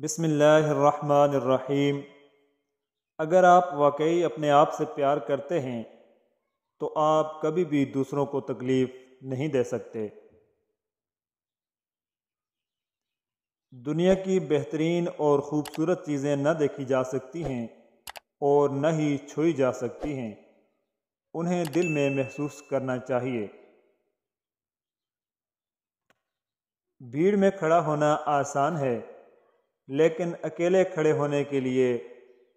بسم اللہ الرحمن الرحیم۔ اگر آپ واقعی اپنے آپ سے پیار کرتے ہیں تو آپ کبھی بھی دوسروں کو تکلیف نہیں دے سکتے۔ دنیا کی بہترین اور خوبصورت چیزیں نہ دیکھی جا سکتی ہیں اور نہ ہی چھوئی جا سکتی ہیں، انہیں دل میں محسوس کرنا چاہیے۔ بھیڑ میں کھڑا ہونا آسان ہے، لیکن اکیلے کھڑے ہونے کے لیے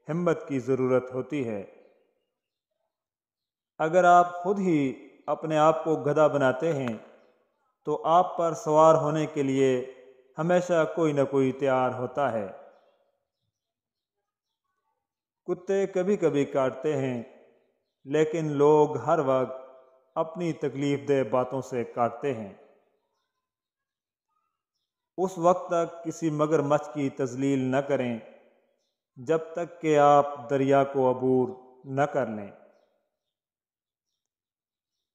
ہمت کی ضرورت ہوتی ہے۔ اگر آپ خود ہی اپنے آپ کو گدھا بناتے ہیں تو آپ پر سوار ہونے کے لیے ہمیشہ کوئی نہ کوئی تیار ہوتا ہے۔ کتے کبھی کبھی کاٹتے ہیں، لیکن لوگ ہر وقت اپنی تکلیف دہ باتوں سے کاٹتے ہیں۔ اس وقت تک کسی مگرمچھ کی تذلیل نہ کریں جب تک کہ آپ دریا کو عبور نہ کر لیں۔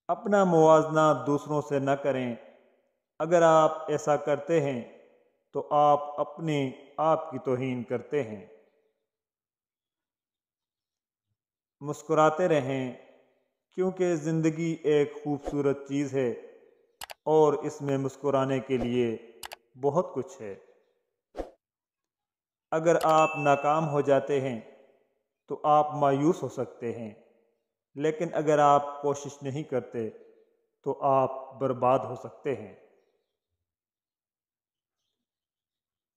اپنا موازنہ دوسروں سے نہ کریں، اگر آپ ایسا کرتے ہیں تو آپ اپنے آپ کی توہین کرتے ہیں۔ مسکراتے رہیں، کیونکہ زندگی ایک خوبصورت چیز ہے اور اس میں مسکرانے کے لیے بہت کچھ ہے۔ اگر آپ ناکام ہو جاتے ہیں تو آپ مایوس ہو سکتے ہیں، لیکن اگر آپ کوشش نہیں کرتے تو آپ برباد ہو سکتے ہیں۔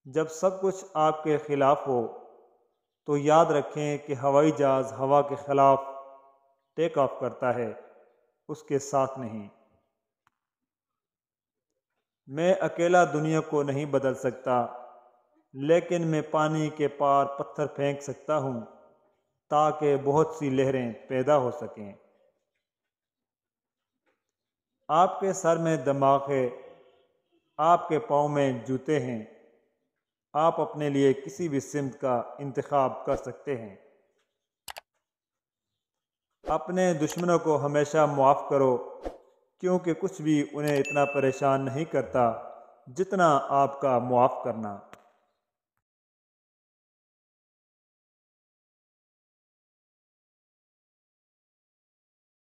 جب سب کچھ آپ کے خلاف ہو تو یاد رکھیں کہ ہوائی جہاز ہوا کے خلاف ٹیک آف کرتا ہے، اس کے ساتھ نہیں۔ میں اکیلا دنیا کو نہیں بدل سکتا، لیکن میں پانی کے پار پتھر پھینک سکتا ہوں تاکہ بہت سی لہریں پیدا ہو سکیں۔ آپ کے سر میں دماغ ہے، آپ کے پاؤں میں جوتے ہیں، آپ اپنے لیے کسی بھی سمت کا انتخاب کر سکتے ہیں۔ اپنے دشمنوں کو ہمیشہ معاف کرو، کیونکہ کچھ بھی انہیں اتنا پریشان نہیں کرتا جتنا آپ کا معاف کرنا۔